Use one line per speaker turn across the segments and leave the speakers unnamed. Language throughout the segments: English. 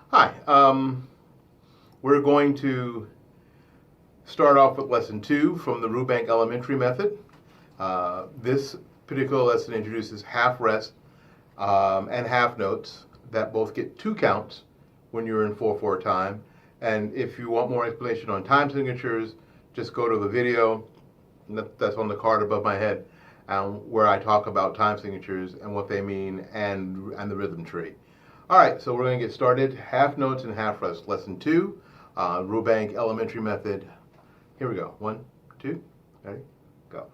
Hi, we're going to start off with lesson 2 from the Rubank Elementary Method. This particular lesson introduces half rest and half notes that both get 2 counts when you're in 4/4 time. And if you want more explanation on time signatures, just go to the video that's on the card above my head, where I talk about time signatures and what they mean and the rhythm tree. All right, so we're going to get started. Half notes and half rest. Lesson 2, Rubank Elementary Method. Here we go. 1, 2, ready, go.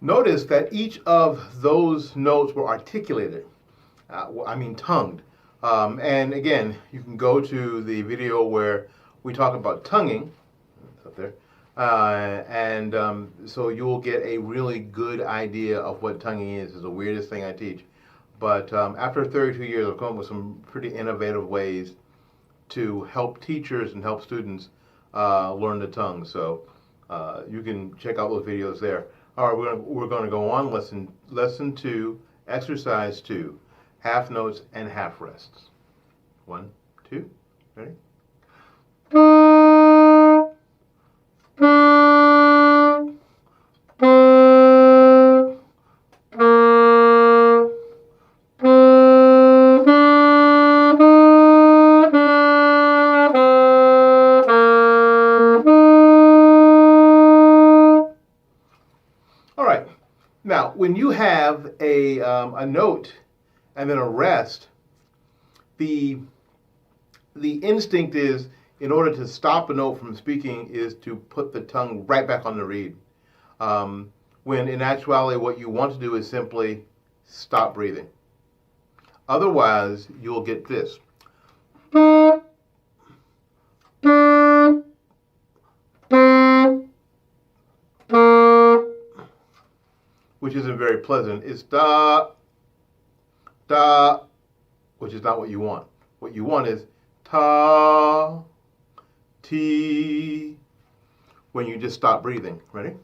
Notice that each of those notes were articulated, tongued. And again, you can go to the video where we talk about tonguing, it's up there, so you'll get a really good idea of what tonguing is. It's the weirdest thing I teach. But after 32 years, I've come up with some pretty innovative ways to help teachers and help students learn the tongue. So you can check out those videos there. All right, we're going to go on lesson 2, exercise 2, half notes and half rests. 1, 2, ready? Now, when you have a note and then a rest, the instinct is, in order to stop a note from speaking, is to put the tongue right back on the reed. When in actuality, what you want to do is simply stop breathing. Otherwise, you'll get this. Which isn't very pleasant. It's da, da, which is not what you want. What you want is ta, ti, when you just stop breathing. Ready?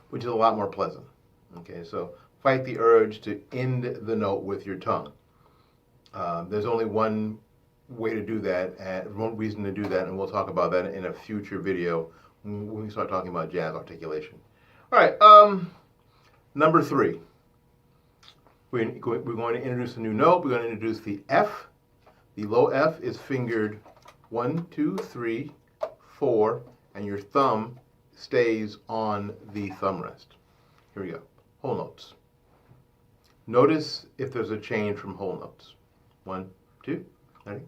Which is a lot more pleasant. Okay, so fight the urge to end the note with your tongue. There's only one way to do that, and one reason to do that, and we'll talk about that in a future video when we start talking about jazz articulation. All right, number 3. We're going to introduce a new note. We're going to introduce the F. The low F is fingered 1, 2, 3, 4, and your thumb stays on the thumb rest. Here we go. Whole notes. Notice if there's a change from whole notes. 1, 2, ready?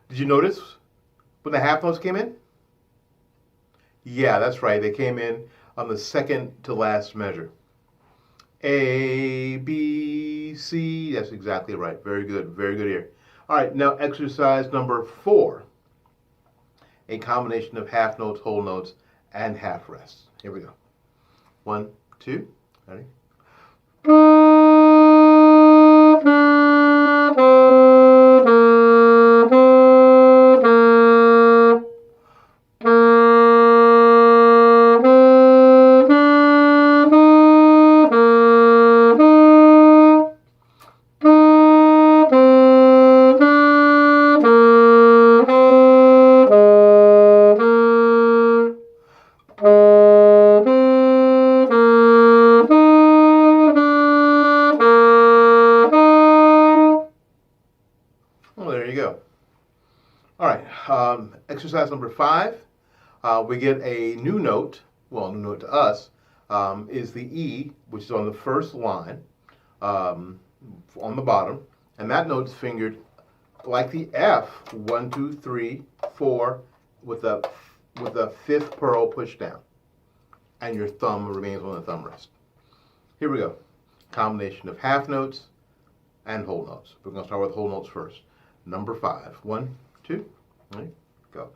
Did you notice when the half notes came in? Yeah, that's right. They came in on the second to last measure. A, B, C. That's exactly right. Very good. Very good here. All right, now exercise number 4. A combination of half notes, whole notes, and half rests. Here we go. 1, 2, ready? Exercise number 5, we get a new note. Well, a new note to us is the E, which is on the first line on the bottom, And that note's fingered like the F, 1, 2, 3, 4, with a fifth pearl pushed down. And your thumb remains on the thumb rest. Here we go. Combination of half notes and whole notes. We're going to start with whole notes first. Number 5. 1, 2, 3, go.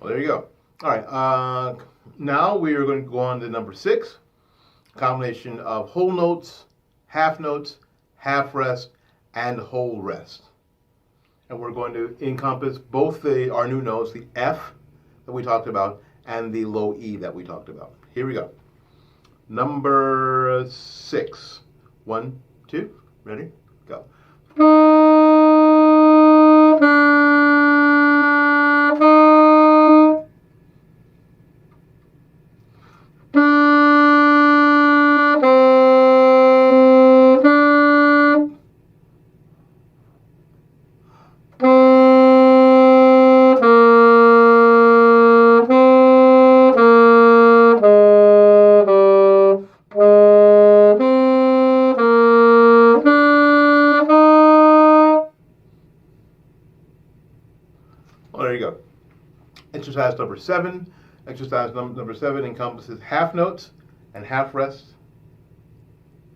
Well, there you go. All right. Now we are going to go on to number 6. Combination of whole notes, half rest, and whole rest. And we're going to encompass both our new notes, the F that we talked about and the low E that we talked about. Here we go. Number 6. 1, 2, ready, go. Well, there you go. Exercise number 7. Exercise number 7 encompasses half notes and half rests,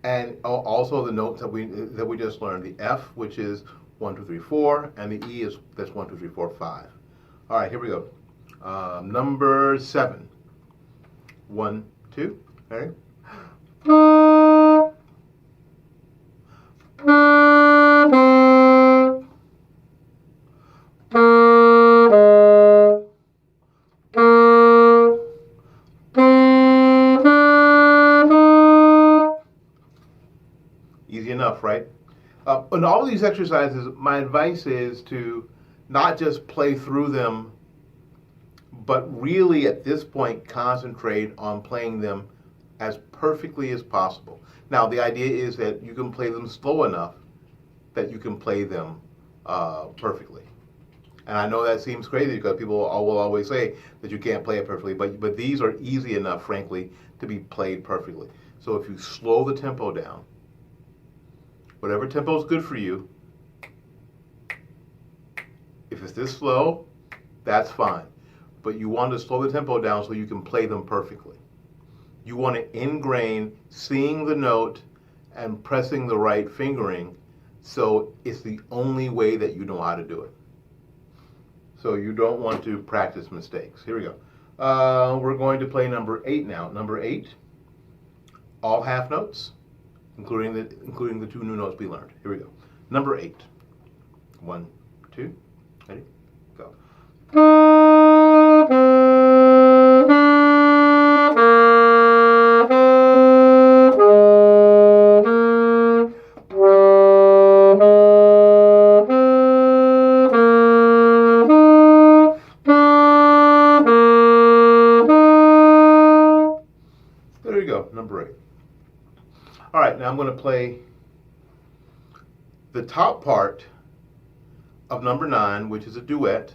and also the notes that we just learned. The F, which is 1, 2, 3, 4, and the E that's 1, 2, 3, 4, 5. All right, here we go. Number 7. 1, 2, ready? Easy enough, right? In all of these exercises, my advice is to not just play through them, but really at this point concentrate on playing them as perfectly as possible. Now, the idea is that you can play them slow enough that you can play them perfectly. And I know that seems crazy because people will always say that you can't play it perfectly, but these are easy enough, frankly, to be played perfectly. So if you slow the tempo down, whatever tempo is good for you, if it's this slow, that's fine. But you want to slow the tempo down so you can play them perfectly. You want to ingrain seeing the note and pressing the right fingering, so it's the only way that you know how to do it. So you don't want to practice mistakes. Here we go. We're going to play number 8 now. Number 8, all half notes, including the 2 new notes we learned. Here we go. Number 8. 1, 2, ready, go. There you go, number 8. All right, now I'm going to play the top part of number 9, which is a duet,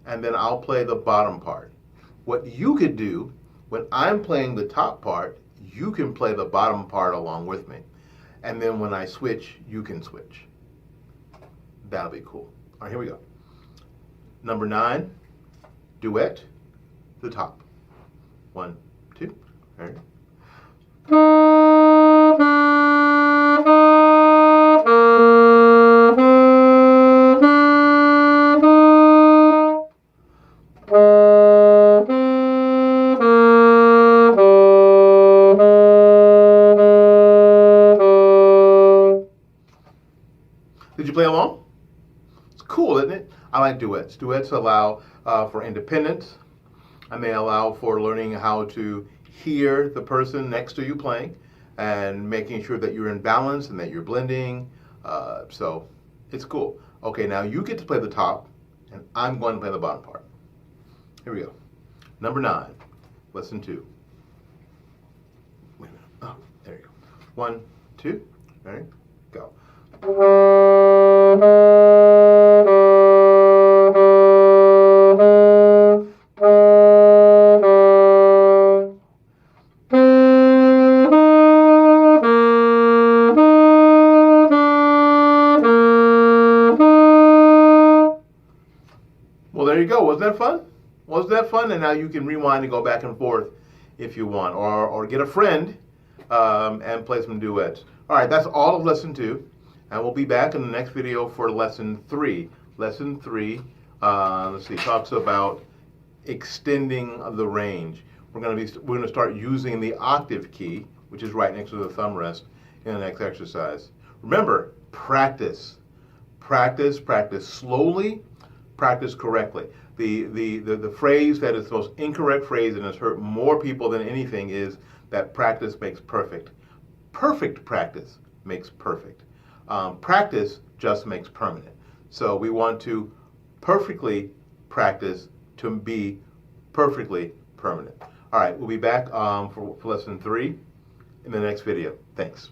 and then I'll play the bottom part. What you could do, when I'm playing the top part, you can play the bottom part along with me. And then when I switch, you can switch. That'll be cool. All right, here we go. Number 9, duet, the top. 1, 2, ready? Did you play along? It's cool, isn't it? I like duets. Duets allow for independence, and they allow for learning how to hear the person next to you playing and making sure that you're in balance and that you're blending. So it's cool. Okay, now you get to play the top, and I'm going to play the bottom part. Here we go. Number 9, lesson 2. Wait a minute. Oh, there you go. 1, 2. Ready? Go. Well, there you go. Wasn't that fun? Wasn't that fun? And now you can rewind and go back and forth if you want, or get a friend and play some duets. All right, that's all of lesson 2, and we'll be back in the next video for lesson 3. Lesson 3, let's see, talks about extending the range. We're going to start using the octave key, which is right next to the thumb rest, in the next exercise. Remember, practice, practice, practice slowly. Practice correctly. The phrase that is the most incorrect phrase and has hurt more people than anything is that practice makes perfect. Perfect practice makes perfect. Practice just makes permanent. So we want to perfectly practice to be perfectly permanent. All right, we'll be back for lesson 3 in the next video. Thanks.